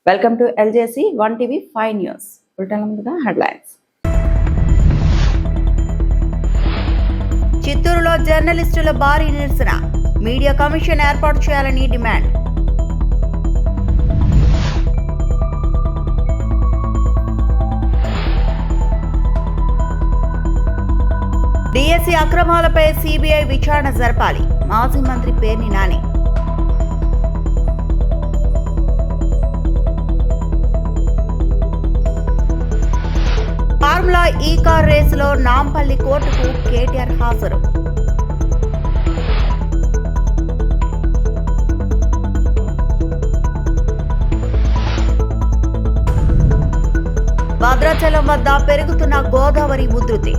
Welcome to LJC 1 TV 5 news. ముందుగా headlines. చిత్తూరులో జర్నలిస్టుల భారీ నిరసన, మీడియా కమిషన్ ఏర్పాటు చేయాలని డిమాండ్. డిఎస్సి అక్రమాలపై సిబిఐ విచారణ జరపాలి, మాజీ మంత్రి పేర్ని నాని. ఫార్ములా ఈ కార్ రేసులో నాంపల్లి కోర్టుకు కేటీఆర్ హాజరు. భద్రాచలం వద్ద పెరుగుతున్న గోదావరి ఉధృతి.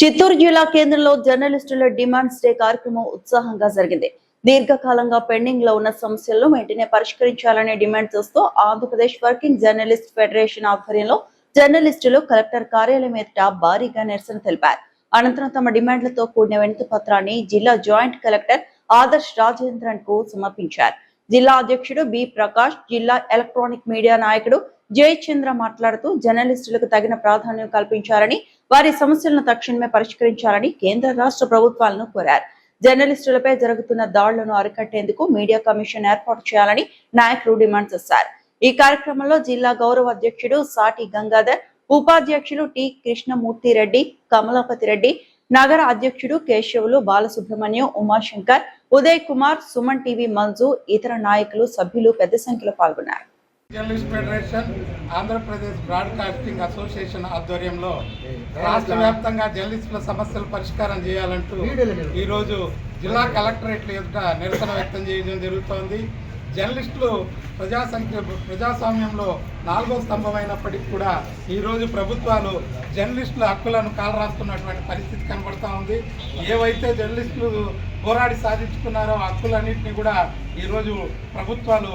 చిత్తూరు జిల్లా కేంద్రంలో జర్నలిస్టుల డిమాండ్స్ డే కార్యక్రమం ఉత్సాహంగా జరిగింది. దీర్ఘకాలంగా పెండింగ్ లో ఉన్న సమస్యలను వెంటనే పరిష్కరించాలనే డిమాండ్ చేస్తూ ఆంధ్రప్రదేశ్ వర్కింగ్ జర్నలిస్ట్ ఫెడరేషన్ ఆధ్వర్యంలో జర్నలిస్టులు కలెక్టర్ కార్యాలయం ఎదుట భారీగా నిరసన తెలిపారు. అనంతరం తమ డిమాండ్లతో కూడిన వినతి పత్రాన్ని జిల్లా జాయింట్ కలెక్టర్ ఆదర్శ్ రాజేంద్రన్ కు సమర్పించారు. జిల్లా అధ్యక్షుడు బి ప్రకాష్, జిల్లా ఎలక్ట్రానిక్ మీడియా నాయకుడు జయచంద్ర మాట్లాడుతూ జర్నలిస్టులకు తగిన ప్రాధాన్యం కల్పించాలని, వారి సమస్యలను తక్షణమే పరిష్కరించాలని కేంద్ర రాష్ట్ర ప్రభుత్వాలను కోరారు. జర్నలిస్టులపై జరుగుతున్న దాడులను అరికట్టేందుకు మీడియా కమిషన్ ఏర్పాటు చేయాలని నాయకులు డిమాండ్ చేశారు. ఈ కార్యక్రమంలో జిల్లా గౌరవ అధ్యక్షుడు సాటి గంగాధర్, ఉపాధ్యక్షులు టి కృష్ణమూర్తి రెడ్డి, కమలాపతి రెడ్డి, నగర అధ్యక్షుడు కేశవులు, బాలసుబ్రహ్మణ్యం, ఉమాశంకర్, ఉదయ్ కుమార్, సుమన్ టీవీ మంజు, ఇతర నాయకులు, సభ్యులు పెద్ద సంఖ్యలో పాల్గొన్నారు. Journalist federation, Andhra Pradesh broadcasting association ఆధ్వర్యంలో రాష్ట్ర వ్యాప్తంగా జర్నలిస్టుల సమస్యలు పరిష్కారం చేయాలంటూ ఈరోజు జిల్లా కలెక్టరేట్ల ఎదుట నిరసన వ్యక్తం చేయడం జరుగుతోంది. జర్నలిస్టులు ప్రజాస్వామ్యంలో 4వ స్తంభమైనప్పటికీ కూడా ఈరోజు ప్రభుత్వాలు జర్నలిస్టుల హక్కులను కాలరాస్తున్నటువంటి పరిస్థితి కనబడతా ఉంది. ఏవైతే జర్నలిస్టులు పోరాడి సాధించుకున్నారో హక్కులన్నింటినీ కూడా ఈరోజు ప్రభుత్వాలు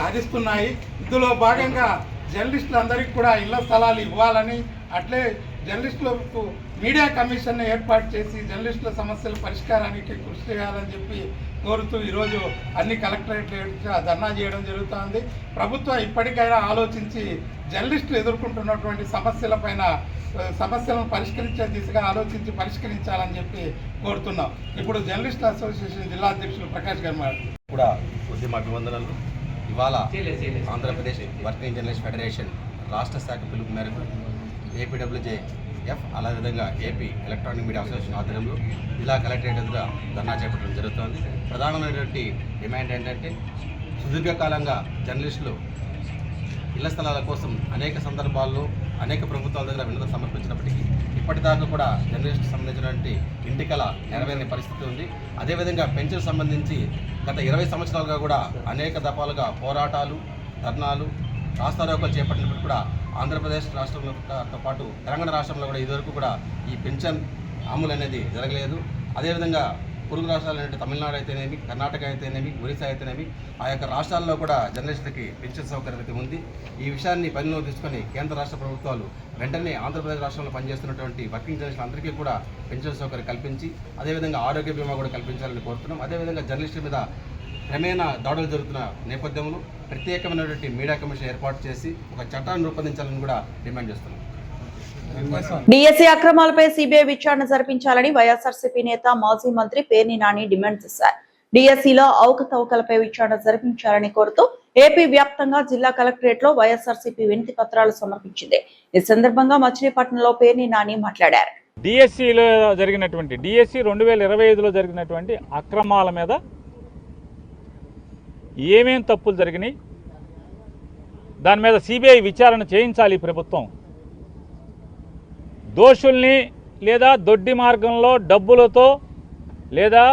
హరిస్తున్నాయి. ఇందులో భాగంగా జర్నలిస్టులందరికీ కూడా ఇళ్ల స్థలాలు ఇవ్వాలని, అట్లే జర్నలిస్టులకు మీడియా కమిషన్ ఏర్పాటు చేసి జర్నలిస్టుల సమస్యల పరిష్కారానికి కృషి చేయాలని చెప్పి కోరుతూ ఈరోజు అన్ని కలెక్టరేట్లు ధర్నా చేయడం జరుగుతోంది. ప్రభుత్వం ఇప్పటికైనా ఆలోచించి జర్నలిస్టులు ఎదుర్కొంటున్నటువంటి సమస్యలను పరిష్కరించే దిశగా ఆలోచించి పరిష్కరించాలని చెప్పి కోరుతున్నాం. ఇప్పుడు జర్నలిస్ట్ అసోసియేషన్ జిల్లా అధ్యక్షులు ప్రకాష్ గారు కూడా ఉద్యమ అభివందనలు. ఇవాళ ఆంధ్రప్రదేశ్ వర్కింగ్ జర్నలిస్ట్ ఫెడరేషన్ రాష్ట్ర శాఖ పిలుపు మేరకు APWJF, అదేవిధంగా ఏపీ ఎలక్ట్రానిక్ మీడియా అసోసియేషన్ ఆధ్వర్యంలో జిల్లా కలెక్టరేట్ ఎదుట ధర్నా చేపట్టడం జరుగుతోంది. ప్రధానమైనటువంటి డిమాండ్ ఏంటంటే, సుదీర్ఘకాలంగా జర్నలిస్టులు ఇళ్ల స్థలాల కోసం అనేక సందర్భాల్లో అనేక ప్రభుత్వాల దగ్గర వినతి సమర్పించినప్పటికీ ఇప్పటిదాకా కూడా జర్నలిస్టుకు సంబంధించినటువంటి ఇంటికల నెరవేరని పరిస్థితి ఉంది. అదేవిధంగా పెన్షన్ సంబంధించి గత 20 సంవత్సరాలుగా కూడా అనేక దఫాలుగా పోరాటాలు, ధర్నాలు, రాస్తారోకోలు చేపట్టినప్పుడు కూడా ఆంధ్రప్రదేశ్ రాష్ట్రంతో పాటు తెలంగాణ రాష్ట్రంలో కూడా ఇదివరకు కూడా ఈ పెన్షన్ అమలు అనేది జరగలేదు. అదేవిధంగా పొరుగు రాష్ట్రాలు తమిళనాడు అయితేనేమి, కర్ణాటక అయితేనేమి, ఒరిస్సా అయితేనేమి, ఆ యొక్క రాష్ట్రాల్లో కూడా జర్నలిస్టులకి పెన్షన్ సౌకర్యం అయితే ఉంది. ఈ విషయాన్ని పరిగణలో తీసుకొని కేంద్ర రాష్ట్ర ప్రభుత్వాలు వెంటనే ఆంధ్రప్రదేశ్ రాష్ట్రంలో పనిచేస్తున్నటువంటి వర్కింగ్ జర్నలిస్టులు అందరికీ కూడా పెన్షన్ సౌకర్యం కల్పించి, అదేవిధంగా ఆరోగ్య బీమా కూడా కల్పించాలని కోరుతున్నాం. అదేవిధంగా జర్నలిస్టుల మీద క్రమేణా దాడులు జరుగుతున్న నేపథ్యంలో ప్రత్యేకమైనటువంటి మీడియా కమిషన్ ఏర్పాటు చేసి ఒక చట్టాన్ని రూపొందించాలని కూడా డిమాండ్ చేస్తున్నాం. డిఎస్సి అక్రమాలపై సిబిఐ విచారణ జరిపించాలని వైఎస్ఆర్సీపీ నేత మాజీ మంత్రి పేర్ని నాని డిమాండ్ చేశారు. డిఎస్సిలో అవకతవకలపై విచారణ జరిపించాలని కోరుతూ ఏపీ వ్యాప్తంగా జిల్లా కలెక్టరేట్ లో వైఎస్ఆర్సీపీ వినతి పత్రాలు సమర్పించింది. ఈ సందర్భంగా మచిలీపట్నంలో పేర్ని నాని మాట్లాడారు. డిఎస్సిలో జరిగినటువంటి డిఎస్సి 2025లో జరిగినటువంటి అక్రమాల మీద ఏమేం తప్పులు జరిగినాయి, దాని మీద సిబిఐ విచారణ చేయించాలి ప్రభుత్వం. దోషుల్ని లేదా దొడ్డి మార్గంలో డబ్బులతో లేదా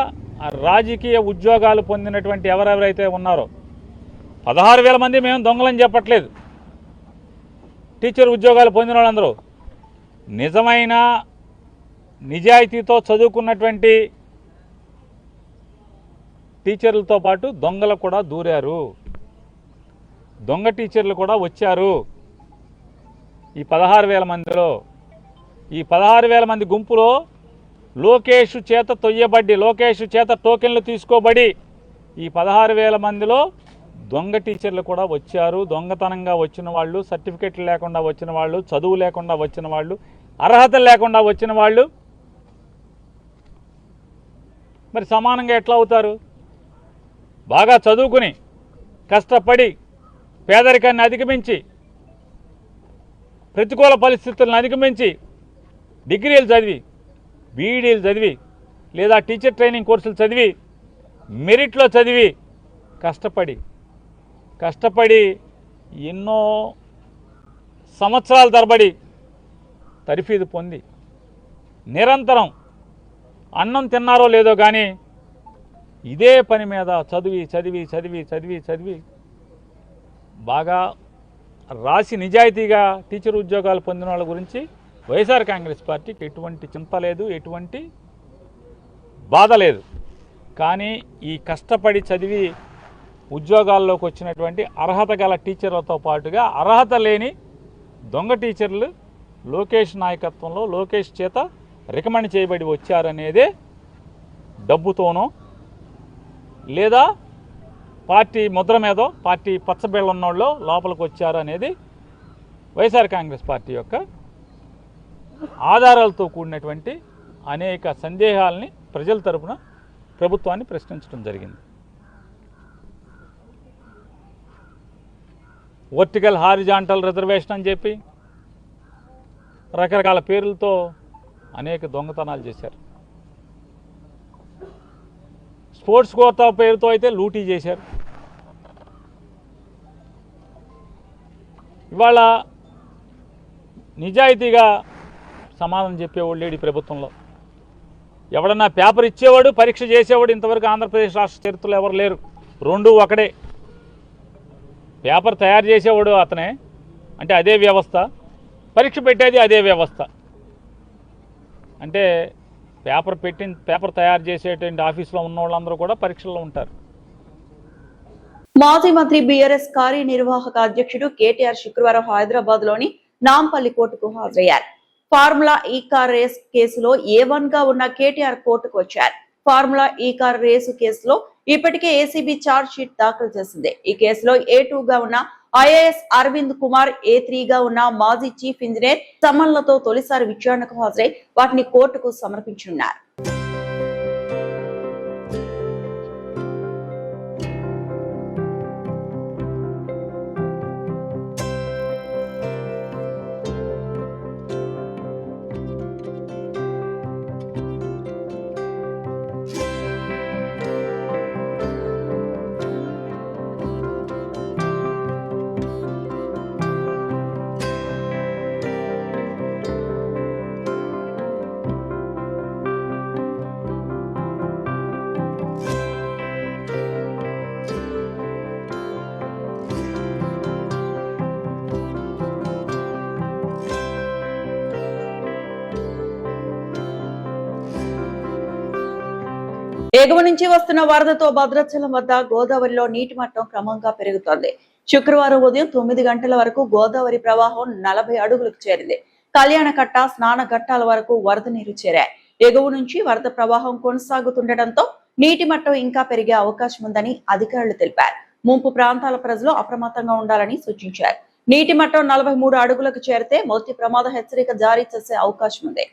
రాజకీయ ఉద్యోగాలు పొందినటువంటి ఎవరెవరైతే ఉన్నారో 16,000 మంది మేము దొంగలని చెప్పట్లేదు. టీచర్ ఉద్యోగాలు పొందిన వాళ్ళందరూ నిజమైన నిజాయితీతో చదువుకున్నటువంటి టీచర్లతో పాటు దొంగలు కూడా దూరారు. దొంగ టీచర్లు కూడా వచ్చారు. ఈ 16,000 మందిలో ఈ 16,000 మంది గుంపులో లోకేష్ చేత తొయ్యబడి, లోకేష్ చేత టోకెన్లు తీసుకోబడి ఈ 16,000 మందిలో దొంగ టీచర్లు కూడా వచ్చారు. దొంగతనంగా వచ్చిన వాళ్ళు, సర్టిఫికెట్లు లేకుండా వచ్చిన వాళ్ళు, చదువు లేకుండా వచ్చిన వాళ్ళు, అర్హత లేకుండా వచ్చిన వాళ్ళు మరి సమానంగా ఎట్లా అవుతారు? బాగా చదువుకుని కష్టపడి పేదరికాన్ని అధిగమించి ప్రతికూల పరిస్థితులను అధిగమించి డిగ్రీలు చదివి, బీఈడీలు చదివి, లేదా టీచర్ ట్రైనింగ్ కోర్సులు చదివి, మెరిట్లో చదివి కష్టపడి ఎన్నో సంవత్సరాల తరబడి తరఫీదు పొంది నిరంతరం అన్నం తిన్నారో లేదో కానీ ఇదే పని మీద చదివి బాగా రాసి నిజాయితీగా టీచర్ ఉద్యోగాలు పొందిన వాళ్ళ గురించి వైఎస్ఆర్ కాంగ్రెస్ పార్టీకి ఎటువంటి చింత లేదు, ఎటువంటి బాధ లేదు. కానీ ఈ కష్టపడి చదివి ఉద్యోగాల్లోకి వచ్చినటువంటి అర్హత గల టీచర్లతో పాటుగా అర్హత లేని దొంగ టీచర్లు లోకేష్ నాయకత్వంలో లోకేష్ చేత రికమెండ్ చేయబడి వచ్చారనేదే డబ్బుతోనో లేదా పార్టీ ముద్ర మీదో పార్టీ పచ్చబిళ్ళన్నోళ్ళు లోపలికి వచ్చారు అనేది వైఎస్ఆర్ కాంగ్రెస్ పార్టీ యొక్క ఆధారాలతో కూడినటువంటి అనేక సందేహాలని ప్రజల తరపున ప్రభుత్వాన్ని ప్రశ్నించడం జరిగింది. వర్టికల్ హారిజాంటల్ రిజర్వేషన్ అని చెప్పి రకరకాల పేర్లతో అనేక దొంగతనాలు చేశారు. స్పోర్ట్స్ కోటా పేరుతో అయితే లూటీ చేశారు. ఇవాళ నిజాయితీగా సమాధానం చెప్పేవాడు లేడు ఈ ప్రభుత్వంలో. ఎవడన్నా పేపర్ ఇచ్చేవాడు, పరీక్ష చేసేవాడు ఇంతవరకు ఆంధ్రప్రదేశ్ రాష్ట్ర చరిత్రలో ఎవరు లేరు. రెండూ ఒకడే. పేపర్ తయారు చేసేవాడు అతనే, అంటే అదే వ్యవస్థ, పరీక్ష పెట్టేది అదే వ్యవస్థ. అంటే పేపర్ తయారు చేసేటువంటి ఆఫీసులో ఉన్న వాళ్ళందరూ కూడా పరీక్షల్లో ఉంటారు. మాజీ మంత్రి బీఆర్ఎస్ కార్యనిర్వాహక అధ్యక్షుడు కేటీఆర్ శుక్రవారం హైదరాబాద్ లోని నాంపల్లి కోర్టుకు హాజరయ్యారు. ఫార్ములా ఈ కార్ రేస్ కేసులో A1 గా ఉన్న కేటీఆర్ కోర్టుకు వచ్చారు. ఫార్ములా ఈ కార్ రేసు కేసులో ఇప్పటికే ఏసీబీ ఛార్జ్ షీట్ దాఖలు చేసింది. ఈ కేసులో A2 గా ఉన్న ఐఏఎస్ అరవింద్ కుమార్, A3 గా ఉన్న మాజీ చీఫ్ ఇంజనీర్ సమన్లతో తొలిసారి విచారణకు హాజరై వాటిని కోర్టుకు సమర్పించనున్నారు. ఎగువ నుంచి వస్తున్న వరదతో భద్రాచలం వద్ద గోదావరిలో నీటి మట్టం క్రమంగా పెరుగుతోంది. శుక్రవారం ఉదయం 9 గంటల వరకు గోదావరి ప్రవాహం 40 అడుగులకు చేరింది. కళ్యాణకట్ట, స్నాన ఘట్టాల వరకు వరద నీరు చేరాయి. ఎగువ నుంచి వరద ప్రవాహం కొనసాగుతుండటంతో నీటి మట్టం ఇంకా పెరిగే అవకాశం ఉందని అధికారులు తెలిపారు. ముంపు ప్రాంతాల ప్రజలు అప్రమత్తంగా ఉండాలని సూచించారు. నీటి మట్టం 43 అడుగులకు చేరితే మొదటి ప్రమాద హెచ్చరిక జారీ చేసే అవకాశం ఉంది.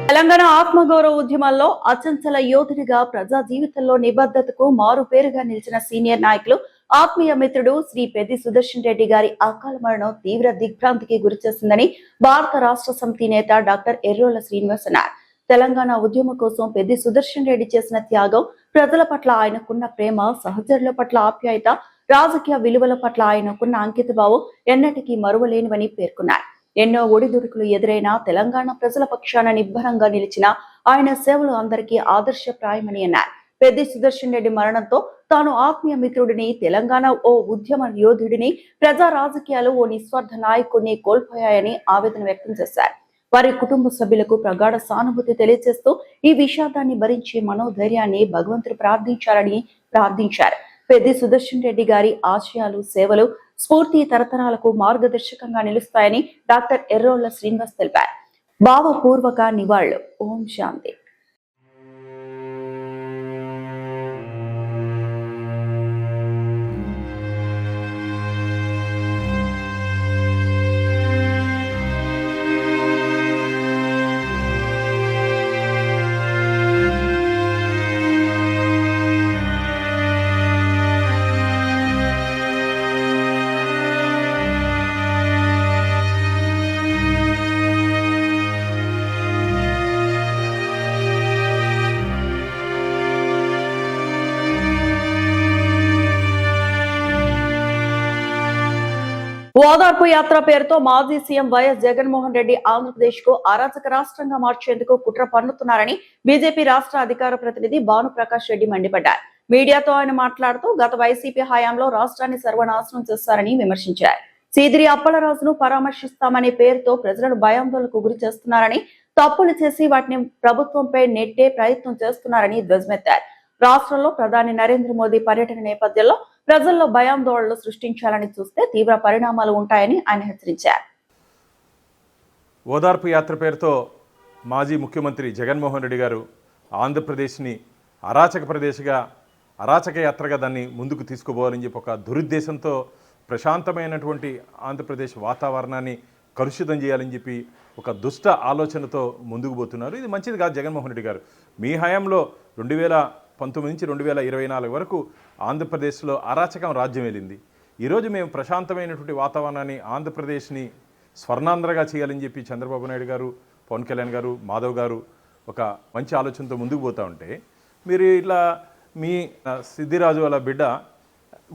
తెలంగాణ ఆత్మగౌరవ ఉద్యమాల్లో అచంచల యోధుడిగా ప్రజా జీవితంలో నిబద్ధతకు మారు పేరుగా నిలిచిన సీనియర్ నాయకులు ఆత్మీయ మిత్రుడు శ్రీ పెద్ది సుదర్శన్ రెడ్డి గారి అకాల మరణం తీవ్ర దిగ్భ్రాంతికి గురిచేసిందని భారత రాష్ట్ర సమితి నేత డాక్టర్ ఎర్రోల శ్రీనివాస్ అన్నారు. తెలంగాణ ఉద్యమం కోసం పెద్ది సుదర్శన్ రెడ్డి చేసిన త్యాగం, ప్రజల పట్ల ఆయనకున్న ప్రేమ, సహచరుల పట్ల ఆప్యాయత, రాజకీయ విలువల పట్ల ఆయనకున్న అంకితభావం ఎన్నటికీ మరువలేనివని పేర్కొన్నారు. ఎన్నో ఒడిదుడుకులు ఎదురైనా తెలంగాణ ప్రజల పక్షాన నిబ్బరంగా నిలిచిన ఆయన సేవలు అందరికీ ఆదర్శప్రాయమని అన్నారు. పెద్ది సుదర్శన్ రెడ్డి మరణంతో తాను ఆత్మీయ మిత్రుడిని, తెలంగాణ ఓ ఉద్యమ యోధుడిని, ప్రజా రాజకీయాలు ఓ నిస్వార్థ నాయకుడిని కోల్పోయాయని ఆవేదన వ్యక్తం చేశారు. వారి కుటుంబ సభ్యులకు ప్రగాఢ సానుభూతి తెలియజేస్తూ ఈ విషాదాన్ని భరించి మనోధైర్యాన్ని భగవంతుడు ప్రార్థించారు. పెద్ది సుదర్శన్ రెడ్డి గారి ఆశయాలు, సేవలు స్ఫూర్తి తరతరాలకు మార్గదర్శకంగా నిలుస్తాయని డాక్టర్ ఎర్రోళ్ల శ్రీనివాస్ తెలిపారు. భావపూర్వక నివాళులు. ఓం శాంతి. ఓదార్పు యాత్ర పేరుతో మాజీ సీఎం వైఎస్ జగన్మోహన్ రెడ్డి ఆంధ్రప్రదేశ్ కు అరాచక రాష్ట్రంగా మార్చేందుకు కుట్ర పన్నుతున్నారని బీజేపీ రాష్ట్ర అధికార ప్రతినిధి భానుప్రకాష్ రెడ్డి మండిపడ్డారు. మీడియాతో ఆయన మాట్లాడుతూ గత వైసీపీ హయాంలో రాష్ట్రాన్ని సర్వనాశనం చేస్తారని విమర్శించారు. సీదిరి అప్పలరాజును పరామర్శిస్తామనే పేరుతో ప్రజలను భయాందోళనకు గురి చేస్తున్నారని, తప్పులు చేసి వాటిని ప్రభుత్వంపై నెట్టే ప్రయత్నం చేస్తున్నారని ధ్వజమెత్తారు. రాష్ట్రంలో ప్రధాని నరేంద్ర మోదీ పర్యటన నేపథ్యంలో ప్రజల్లో భయాందోళనలు సృష్టించాలని చూస్తే తీవ్ర పరిణామాలు ఉంటాయని ఆయన హెచ్చరించారు. ఓదార్పు యాత్ర పేరుతో మాజీ ముఖ్యమంత్రి జగన్మోహన్ రెడ్డి గారు ఆంధ్రప్రదేశ్ని అరాచక యాత్రగా దాన్ని ముందుకు తీసుకుపోవాలని చెప్పి ఒక దురుద్దేశంతో ప్రశాంతమైనటువంటి ఆంధ్రప్రదేశ్ వాతావరణాన్ని కలుషితం చేయాలని చెప్పి ఒక దుష్ట ఆలోచనతో ముందుకు పోతున్నారు. ఇది మంచిది కాదు. జగన్మోహన్ రెడ్డి గారు మీ హయాంలో 2019 నుంచి 2024 వరకు ఆంధ్రప్రదేశ్లో అరాచకం రాజ్యం వెళ్ళింది. ఈరోజు మేము ప్రశాంతమైనటువంటి వాతావరణాన్ని, ఆంధ్రప్రదేశ్ని స్వర్ణాంధ్రగా చేయాలని చెప్పి చంద్రబాబు నాయుడు గారు, పవన్ కళ్యాణ్ గారు, మాధవ్ గారు ఒక మంచి ఆలోచనతో ముందుకు పోతూ ఉంటే, మీరు ఇట్లా మీ సిద్ధిరాజు వాళ్ళ బిడ్డ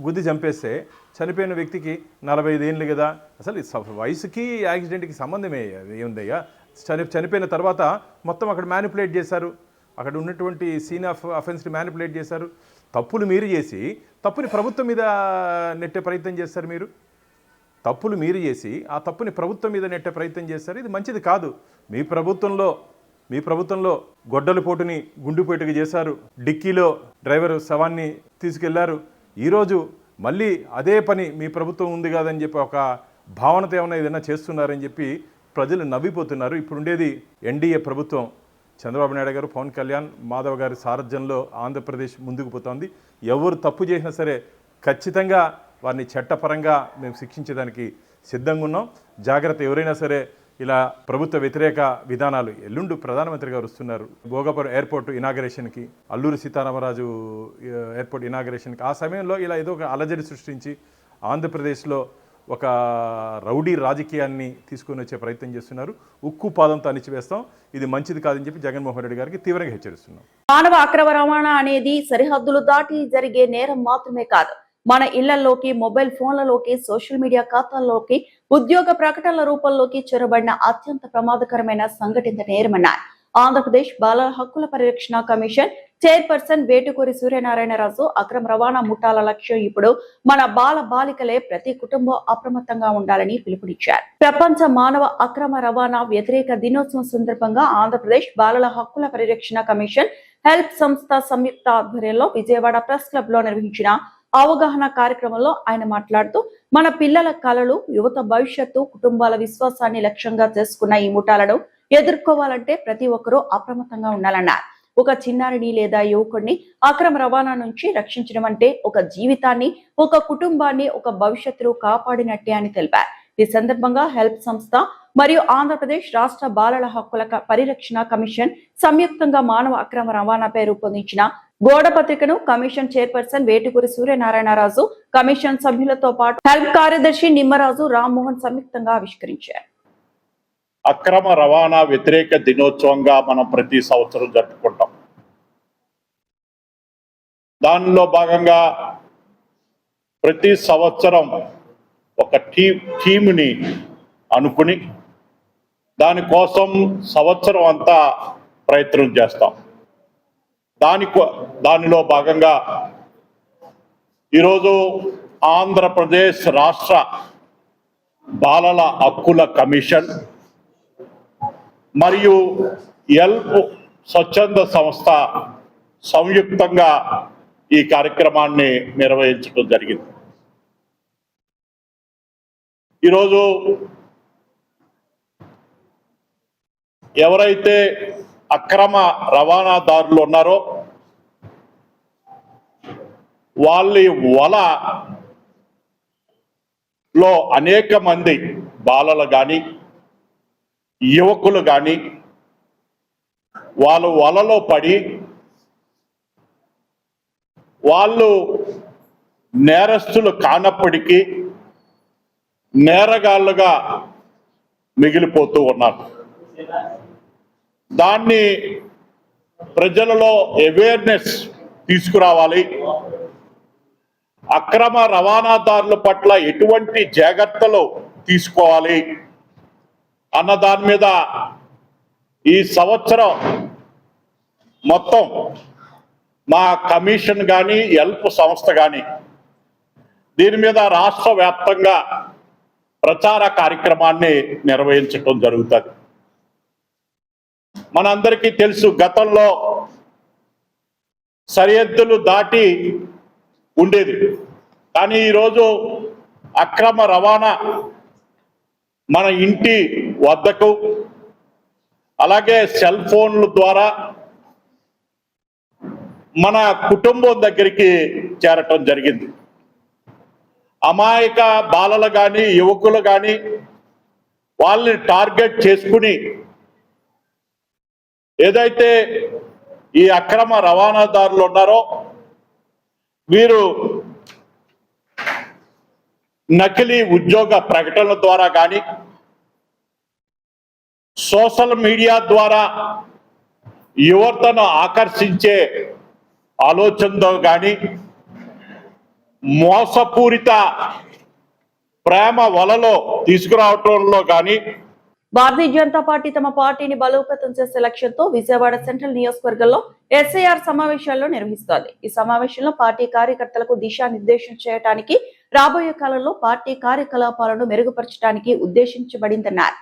గుద్ది చంపేస్తే చనిపోయిన వ్యక్తికి 45 ఏళ్ళు కదా, అసలు వయసుకి యాక్సిడెంట్కి సంబంధమే ఏముందయ్యా? చనిపోయిన తర్వాత మొత్తం అక్కడ మ్యానిపులేట్ చేశారు. అక్కడ ఉన్నటువంటి సీన్ ఆఫ్ అఫెన్స్ని మ్యానిపులేట్ చేశారు. తప్పులు మీరు చేసి తప్పుని ప్రభుత్వం మీద నెట్టే ప్రయత్నం చేస్తారు. మీరు తప్పులు మీరు చేసి ఆ తప్పుని ప్రభుత్వం మీద నెట్టే ప్రయత్నం చేస్తారు. ఇది మంచిది కాదు. మీ ప్రభుత్వంలో గొడ్డల పోటుని గుండుపోటుగా చేశారు. డిక్కీలో డ్రైవర్ శవాన్ని తీసుకెళ్లారు. ఈరోజు మళ్ళీ అదే పని మీ ప్రభుత్వం ఉంది కాదని చెప్పి ఒక భావనతో ఏదైనా చేస్తున్నారని చెప్పి ప్రజలు నవ్విపోతున్నారు. ఇప్పుడుండేది ఎన్డీఏ ప్రభుత్వం. చంద్రబాబు నాయుడు గారు, పవన్ కళ్యాణ్, మాధవ్ గారి సారథ్యంలో ఆంధ్రప్రదేశ్ ముందుకు పోతోంది. ఎవరు తప్పు చేసినా సరే ఖచ్చితంగా వారిని చట్టపరంగా మేము శిక్షించడానికి సిద్ధంగా ఉన్నాం. జాగ్రత్త. ఎవరైనా సరే ఇలా ప్రభుత్వ వ్యతిరేక విధానాలు, ఎల్లుండి ప్రధానమంత్రి గారు వస్తున్నారు భోగాపురం ఎయిర్పోర్ట్ ఇనాగరేషన్కి, అల్లూరి సీతారామరాజు ఎయిర్పోర్ట్ ఇనాగరేషన్కి. ఆ సమయంలో ఇలా ఏదో ఒక అలజడి సృష్టించి ఆంధ్రప్రదేశ్లో ఒక రౌడీ రాజకీయాన్ని తీసుకొని వచ్చే ప్రయత్నం చేస్తున్నారు. ఉక్కు పాదంతో అణిచివేస్తాం. ఇది మంచిది కాదని చెప్పి జగన్మోహన్ రెడ్డి గారికి తీవ్రంగా హెచ్చరిస్తున్నాం. మానవ అక్రమ రవాణా అనేది సరిహద్దులు దాటి జరిగే నేరం మాత్రమే కాదు, మన ఇళ్లలోకి, మొబైల్ ఫోన్లలోకి, సోషల్ మీడియా ఖాతాల్లోకి, ఉద్యోగ ప్రకటనల రూపంలోకి చొరబడిన అత్యంత ప్రమాదకరమైన సంఘటిత నేరమన్నారు. ఆంధ్రప్రదేశ్ బాలల హక్కుల పరిరక్షణ కమిషన్ చైర్పర్సన్ వేటుకూరి సూర్యనారాయణరాజు అక్రమ రవాణా ముఠాల లక్ష్యం ఇప్పుడు మన బాల బాలికలే, ప్రతి కుటుంబం అప్రమత్తంగా ఉండాలని పిలుపునిచ్చారు. ప్రపంచ మానవ అక్రమ రవాణా వ్యతిరేక దినోత్సవం సందర్భంగా ఆంధ్రప్రదేశ్ బాలల హక్కుల పరిరక్షణ కమిషన్ హెల్ప్ సంస్థ సంయుక్త ఆధ్వర్యంలో విజయవాడ ప్రెస్ క్లబ్ లో నిర్వహించిన అవగాహన కార్యక్రమంలో ఆయన మాట్లాడుతూ, మన పిల్లల కలలు, యువత భవిష్యత్తు, కుటుంబాల విశ్వాసాన్ని లక్ష్యంగా చేసుకున్న ఈ ముఠాలను ఎదుర్కోవాలంటే ప్రతి ఒక్కరూ అప్రమత్తంగా ఉండాలన్నారు. ఒక చిన్నారిని లేదా యువకుడిని అక్రమ రవాణా నుంచి రక్షించడం అంటే ఒక జీవితాన్ని, ఒక కుటుంబాన్ని, ఒక భవిష్యత్తును కాపాడినట్టే అని తెలిపారు. ఈ సందర్భంగా హెల్ప్ సంస్థ మరియు ఆంధ్రప్రదేశ్ రాష్ట్ర బాలల హక్కుల పరిరక్షణ కమిషన్ సంయుక్తంగా మానవ అక్రమ రవాణాపై రూపొందించిన గోడ పత్రికను commission chairperson Vetukuri Suryanarayana Raju, commission సభ్యులతో పాటు హెల్ప్ కార్యదర్శి నిమ్మరాజు, రామ్మోహన్ సంయుక్తంగా ఆవిష్కరించారు. అక్రమ రవాణా వ్యతిరేక దినోత్సవంగా మనం ప్రతి సంవత్సరం జరుపుకుంటాం. దానిలో భాగంగా ప్రతి సంవత్సరం ఒక టీముని అనుకుని దానికోసం సంవత్సరం అంతా ప్రయత్నం చేస్తాం. దానిలో భాగంగా ఈరోజు ఆంధ్రప్రదేశ్ రాష్ట్ర బాలల హక్కుల కమిషన్ మరియు ఎల్ప్ స్వచ్ఛంద సంస్థ సంయుక్తంగా ఈ కార్యక్రమాన్ని నిర్వహించడం జరిగింది. ఈరోజు ఎవరైతే అక్రమ రవాణాదారులు ఉన్నారో వాళ్ళ వలలో అనేక మంది బాలలు కానీ యువకులు కానీ వాళ్ళు వలలో పడి వాళ్ళు నేరస్తులు కానప్పటికీ నేరగాళ్ళుగా మిగిలిపోతూ ఉన్నారు. దాన్ని ప్రజలలో అవేర్నెస్ తీసుకురావాలి. అక్రమ రవాణాదారుల పట్ల ఎటువంటి జాగ్రత్తలు తీసుకోవాలి అన్న దాని మీద ఈ సంవత్సరం మొత్తం మా కమిషన్ కానీ హెల్ప్ సంస్థ కానీ దీని మీద రాష్ట్ర వ్యాప్తంగా ప్రచార కార్యక్రమాన్ని నిర్వహించడం జరుగుతుంది. మనందరికీ తెలుసు, గతంలో సరిహద్దులు దాటి ఉండేది, కానీ ఈరోజు అక్రమ రవాణా మన ఇంటి వద్దకు అలాగే సెల్ ఫోన్ల ద్వారా మన కుటుంబం దగ్గరికి చేరటం జరిగింది. అమాయక బాలలు కానీ యువకులు కానీ వాళ్ళని టార్గెట్ చేసుకుని ఏదైతే ఈ అక్రమ రవాణాదారులు ఉన్నారో వీరు నకిలీ ఉద్యోగ ప్రకటనల ద్వారా కానీ సోషల్ మీడియా ద్వారా యువతను ఆకర్షించే ఆలోచనతో కానీ మోసపూరిత ప్రేమ వలలో తీసుకురావటంలో కానీ భారతీయ జనతా పార్టీ తమ పార్టీని బలోపేతం చేసే లక్ష్యంతో విజయవాడ సెంట్రల్ నియోజకవర్గంలో ఎస్ఐఆర్ సమావేశాలను నిర్వహిస్తోంది. ఈ సమావేశంలో పార్టీ కార్యకర్తలకు దిశానిర్దేశం చేయడానికి, రాబోయే కాలంలో పార్టీ కార్యకలాపాలను మెరుగుపరచడానికి ఉద్దేశించబడిందన్నారు.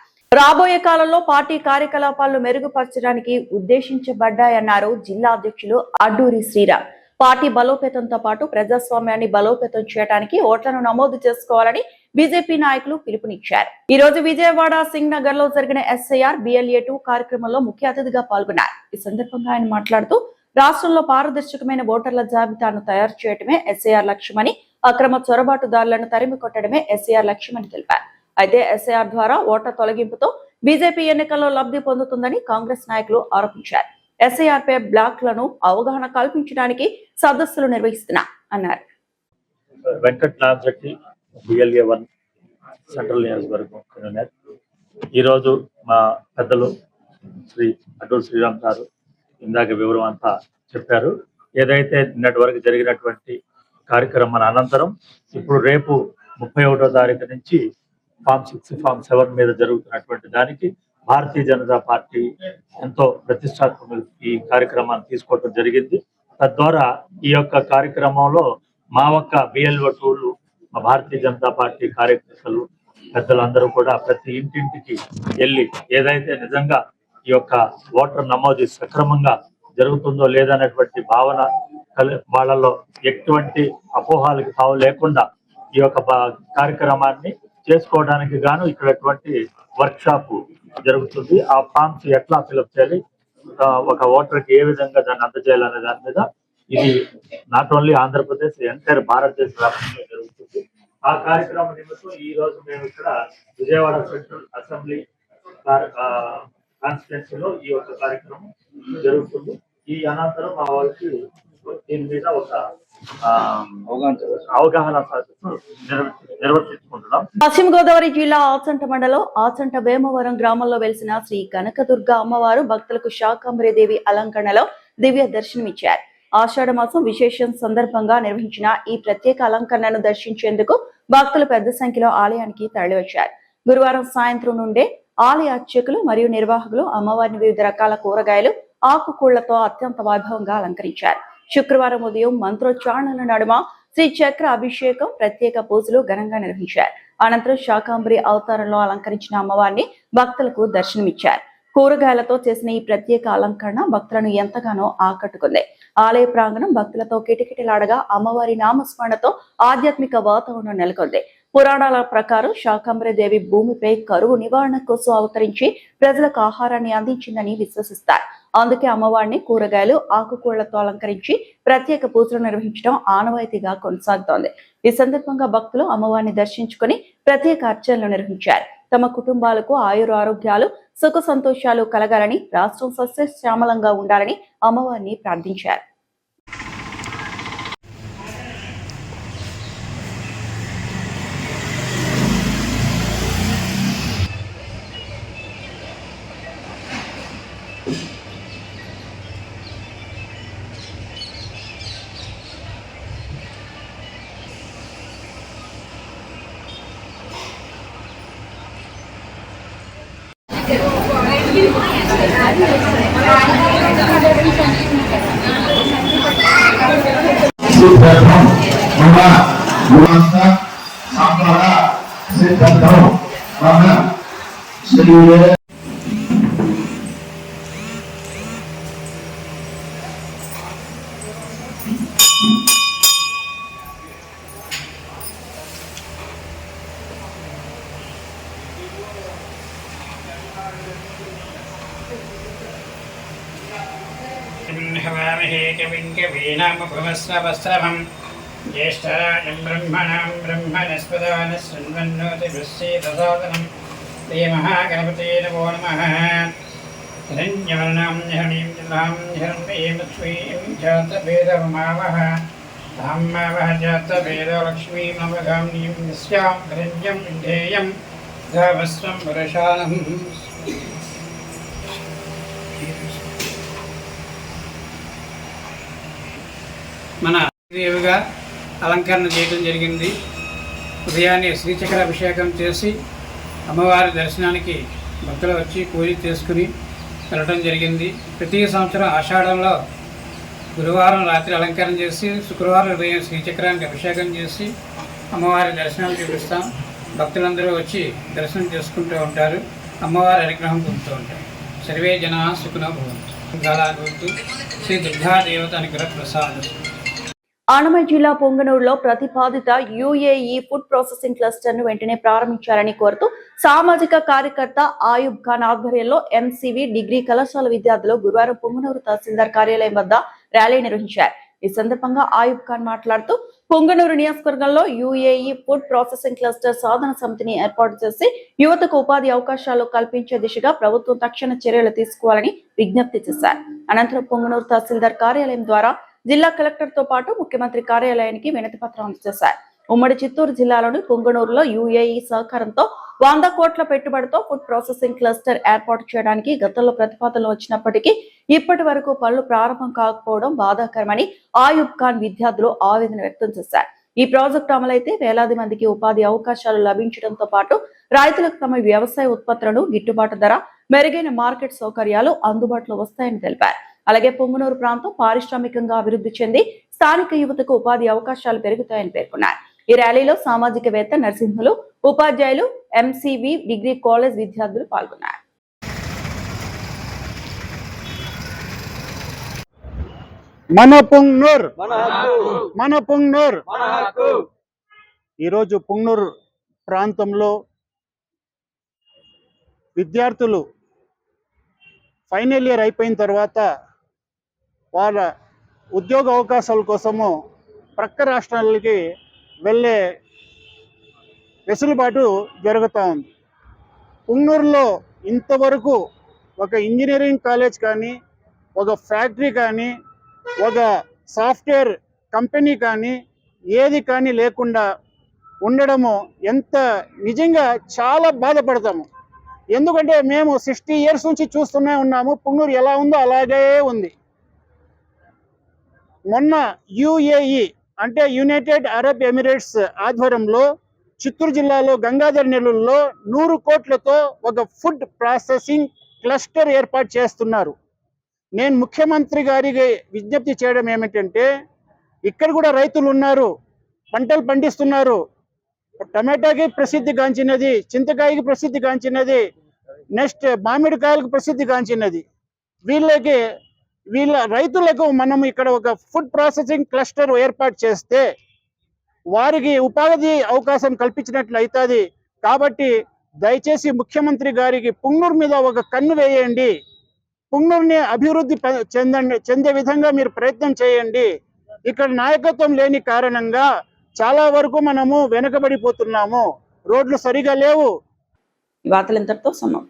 ఉద్దేశించబడ్డాయన్నారు జిల్లా అధ్యక్షులు అడ్డూరి శ్రీరామ్. పార్టీ బలోపేతంతో పాటు ప్రజాస్వామ్యాన్ని బలోపేతం చేయడానికి ఓట్లను నమోదు చేసుకోవాలని బీజేపీ నాయకులు పిలుపునిచ్చారు. ఈ రోజు విజయవాడ సింగ్ నగర్ లో జరిగిన ఎస్ఐఆర్ BLA2 కార్యక్రమంలో ముఖ్య అతిథిగా పాల్గొన్నారు. ఈ సందర్భంగా ఆయన మాట్లాడుతూ రాష్ట్రంలో పారదర్శకమైన ఓటర్ల జాబితాను తయారు చేయడమే ఎస్ఐఆర్ లక్ష్యమని, అక్రమ చొరబాటుదారులను తరిమి కొట్టడమే ఎస్ఐఆర్ లక్ష్యమని తెలిపారు. అయితే ఎస్ఐఆర్ ద్వారా ఓట్ల తొలగింపుతో బీజేపీ ఎన్నికల్లో లబ్ధి పొందుతుందని కాంగ్రెస్ నాయకులు ఆరోపించారు. ఎస్ఐఆర్ పై బ్లాక్లను అవగాహన కల్పించడానికి సదస్సులు నిర్వహిస్తున్నా అన్నారు. వెంకటనాథరెడ్డి BLA1 సెంట్రల్ నియోజకవర్గం కన్వీనర్. ఈరోజు మా పెద్దలు శ్రీ అడ్డూరి శ్రీరామ్ గారు ఇందాక వివరం అంతా చెప్పారు. ఏదైతే నిన్నటి వరకు జరిగినటువంటి కార్యక్రమం అనంతరం ఇప్పుడు రేపు 31వ తారీఖు నుంచి ఫామ్ 6, ఫామ్ 7 మీద జరుగుతున్నటువంటి దానికి భారతీయ జనతా పార్టీ ఎంతో ప్రతిష్టాత్మక ఈ కార్యక్రమాన్ని తీసుకోవడం జరిగింది. తద్వారా ఈ యొక్క కార్యక్రమంలో మా ఒక్క BLO2లు, మా భారతీయ జనతా పార్టీ కార్యకర్తలు, పెద్దలందరూ కూడా ప్రతి ఇంటింటికి వెళ్ళి ఏదైతే నిజంగా ఈ యొక్క ఓటర్ నమోదు సక్రమంగా జరుగుతుందో లేదనేటువంటి భావన వాళ్ళలో ఎటువంటి అపోహాలకు తావు లేకుండా ఈ యొక్క కార్యక్రమాన్ని చేసుకోవడానికి గాను ఇక్కడటువంటి వర్క్ షాప్ జరుగుతుంది. ఆ ఫామ్స్ ఎట్లా ఫిల్అప్ చేయాలి, ఒక ఓటర్కి ఏ విధంగా దాన్ని అందజేయాలనే దాని మీద ఇది నాట్ ఓన్లీ ఆంధ్రప్రదేశ్, ఎంటైర్ భారతదేశ వ్యాప్తంగా జరుగుతుంది. ఆ కార్యక్రమం నిమిత్తం ఈ రోజు మేము ఇక్కడ విజయవాడ సెంట్రల్ అసెంబ్లీ కాన్స్టిట్యున్సీలో ఈ యొక్క కార్యక్రమం జరుగుతుంది. ఈ అనంతరం మా వాళ్ళకి దీని మీద ఒక అవగాహన సదస్సు నిర్వర్తించుకుంటున్నాం. పశ్చిమ గోదావరి జిల్లా ఆచంట మండలం ఆచంట వేమవరం గ్రామంలో వెలిసిన శ్రీ కనకదుర్గ అమ్మవారు భక్తులకు శాకంబరీదేవి అలంకరణలో దివ్య దర్శనమిచ్చారు. ఆషాఢ మాసం విశేషం సందర్భంగా నిర్వహించిన ఈ ప్రత్యేక అలంకరణను దర్శించేందుకు భక్తులు పెద్ద సంఖ్యలో ఆలయానికి తరలివచ్చారు. గురువారం సాయంత్రం నుండే ఆలయ అర్చకులు మరియు నిర్వాహకులు అమ్మవారిని వివిధ రకాల కూరగాయలు, ఆకుకూళ్లతో అత్యంత వైభవంగా అలంకరించారు. శుక్రవారం ఉదయం మంత్రోచ్చారణల నడుమ శ్రీ చక్ర అభిషేకం, ప్రత్యేక పూజలు ఘనంగా నిర్వహించారు. అనంతరం శాకంబరి అవతారంలో అలంకరించిన అమ్మవారిని భక్తులకు దర్శనమిచ్చారు. కూరగాయలతో చేసిన ఈ ప్రత్యేక అలంకరణ భక్తులను ఎంతగానో ఆకట్టుకుంది. ఆలయ ప్రాంగణం భక్తులతో కిటకిటలాడగా అమ్మవారి నామస్మరణతో ఆధ్యాత్మిక వాతావరణం నెలకొంది. పురాణాల ప్రకారం శాకంబరీదేవి భూమిపై కరువు నివారణ కోసం అవతరించి ప్రజలకు ఆహారాన్ని అందించిందని విశ్వసిస్తారు. అందుకే అమ్మవారిని కూరగాయలు, ఆకుకూళ్లతో అలంకరించి ప్రత్యేక పూజలు నిర్వహించడం ఆనవాయితీగా కొనసాగుతోంది. ఈ సందర్భంగా భక్తులు అమ్మవారిని దర్శించుకుని ప్రత్యేక అర్చనలు నిర్వహించారు. తమ కుటుంబాలకు ఆరోగ్యాలు, సుఖ సంతోషాలు కలగాలని, రాష్ట్రం సస్యశ్యామలంగా ఉండాలని అమ్మవారిని ప్రార్థించారు. సిద్ధం మమ వాస్త సాంబర సిద్ధం మమ శ్రీరే हवामहे कविं कवीनामुपमस्रवस्त्रभं ज्येष्ठराजं ब्रह्मणां ब्रह्मणस्पदान शृण्वन्नोतिभिश्चेदसादनं श्रीमहागणपते नमो नमः। हिरण्यवर्णां हिरण्यं जलां हिरण्मयीं लक्ष्मीं जातभेदमावह धाम्मावह जातभेदलक्ष्मीमवगाम्नीं यस्यां हिरण्यं विधेयं धावस्वं पुरुषाणम्। మన దేవిగా అలంకరణ చేయడం జరిగింది. ఉదయాన్నే శ్రీచక్ర అభిషేకం చేసి అమ్మవారి దర్శనానికి భక్తులు వచ్చి పూజ చేసుకుని వెళ్ళడం జరిగింది. ప్రతి సంవత్సరం ఆషాఢంలో గురువారం రాత్రి అలంకరణ చేసి శుక్రవారం ఉదయం శ్రీచక్రానికి అభిషేకం చేసి అమ్మవారి దర్శనాలు చూపిస్తాం. భక్తులందరూ వచ్చి దర్శనం చేసుకుంటూ ఉంటారు, అమ్మవారి అనుగ్రహం పొందుతూ ఉంటారు. సర్వే జనా సుఖినో భవంతు. శ్రీ దుర్గాదేవత అనుగ్రహ ప్రసాదం. ఆనమయ జిల్లా పొంగనూరులో ప్రతిపాదిత యుఏఈ ఫుడ్ ప్రాసెసింగ్ క్లస్టర్ ను వెంటనే ప్రారంభించాలని కోరుతూ సామాజిక కార్యకర్త ఆయుబ్ ఖాన్ ఆధ్వర్యంలో ఎంసీవీ డిగ్రీ కళాశాల విద్యార్థులు గురువారం పొంగనూరు తహసీల్దార్ కార్యాలయం వద్ద ర్యాలీ నిర్వహించారు. ఈ సందర్భంగా ఆయుబ్ ఖాన్ మాట్లాడుతూ పొంగనూరు నియోజకవర్గంలో యుఏఈ ఫుడ్ ప్రాసెసింగ్ క్లస్టర్ సాధన సమితిని ఏర్పాటు చేసి యువతకు ఉపాధి అవకాశాలు కల్పించే దిశగా ప్రభుత్వం తక్షణ చర్యలు తీసుకోవాలని విజ్ఞప్తి చేశారు. అనంతరం పొంగనూరు తహసీల్దార్ కార్యాలయం ద్వారా జిల్లా కలెక్టర్ తో పాటు ముఖ్యమంత్రి కార్యాలయానికి వినతి పత్రం అందజేశారు. ఉమ్మడి చిత్తూరు జిల్లాలోని పొంగనూరులో యుఏఈ సహకారంతో 100 కోట్ల పెట్టుబడితో ఫుడ్ ప్రాసెసింగ్ క్లస్టర్ ఏర్పాటు చేయడానికి గతంలో ప్రతిపాదనలు వచ్చినప్పటికీ ఇప్పటి వరకు పనులు ప్రారంభం కాకపోవడం బాధాకరమని ఆయుబ్ ఖాన్ విద్యార్థులు ఆవేదన వ్యక్తం చేశారు. ఈ ప్రాజెక్టు అమలైతే వేలాది మందికి ఉపాధి అవకాశాలు లభించడంతో పాటు రైతులకు తమ వ్యవసాయ ఉత్పత్తులను గిట్టుబాటు ధర, మెరుగైన మార్కెట్ సౌకర్యాలు అందుబాటులో వస్తాయని తెలిపారు. అలాగే పొంగనూరు ప్రాంతం పారిశ్రామికంగా అభివృద్ధి చెంది స్థానిక యువతకు ఉపాధి అవకాశాలు పెరుగుతాయని పేర్కొన్నారు. ఈ ర్యాలీలో సామాజికవేత్త నరసింహులు, ఉపాధ్యాయులు, ఎంసీవీ డిగ్రీ కాలేజ్ విద్యార్థులు పాల్గొన్నారు. మన పొంగనూర్ ఈరోజు పొంగనూరు ప్రాంతంలో విద్యార్థులు ఫైనల్ ఇయర్ అయిపోయిన తర్వాత వాళ్ళ ఉద్యోగ అవకాశాల కోసము ప్రక్క రాష్ట్రాలకి వెళ్ళే వెసులుబాటు జరుగుతూ ఉంది. పొంగనూరులో ఇంతవరకు ఒక ఇంజనీరింగ్ కాలేజ్ కానీ, ఒక ఫ్యాక్టరీ కానీ, ఒక సాఫ్ట్వేర్ కంపెనీ కానీ ఏది కానీ లేకుండా ఉండడము ఎంత నిజంగా చాలా బాధపడతాము. ఎందుకంటే మేము 60 years నుంచి చూస్తూనే ఉన్నాము, పుంగనూరు ఎలా ఉందో అలాగే ఉంది. మొన్న UAE అంటే యునైటెడ్ అరబ్ ఎమిరేట్స్ ఆధ్వర్యంలో చిత్తూరు జిల్లాలో గంగాధర్ నెల్లూరులో 100 కోట్లతో ఒక ఫుడ్ ప్రాసెసింగ్ క్లస్టర్ ఏర్పాటు చేస్తున్నారు. నేను ముఖ్యమంత్రి గారికి విజ్ఞప్తి చేయడం ఏమిటంటే, ఇక్కడ కూడా రైతులు ఉన్నారు, పంటలు పండిస్తున్నారు. టమాటాకి ప్రసిద్ధి గాంచినది, చింతకాయకి ప్రసిద్ధి గాంచినది, నెక్స్ట్ మామిడికాయలకు ప్రసిద్ధి గాంచినది. వీళ్ళ రైతులకు మనం ఇక్కడ ఒక ఫుడ్ ప్రాసెసింగ్ క్లస్టర్ ఏర్పాటు చేస్తే వారికి ఉపాధి అవకాశం కల్పించినట్లు అవుతుంది. కాబట్టి దయచేసి ముఖ్యమంత్రి గారికి పుంగనూరు మీద ఒక కన్ను వేయండి, పుంగనూరుని అభివృద్ధి చెందే విధంగా మీరు ప్రయత్నం చేయండి. ఇక్కడ నాయకత్వం లేని కారణంగా చాలా వరకు మనము వెనుకబడిపోతున్నాము, రోడ్లు సరిగా లేవు. ఈ వార్తలు ఇంతటితో సమాప్తం.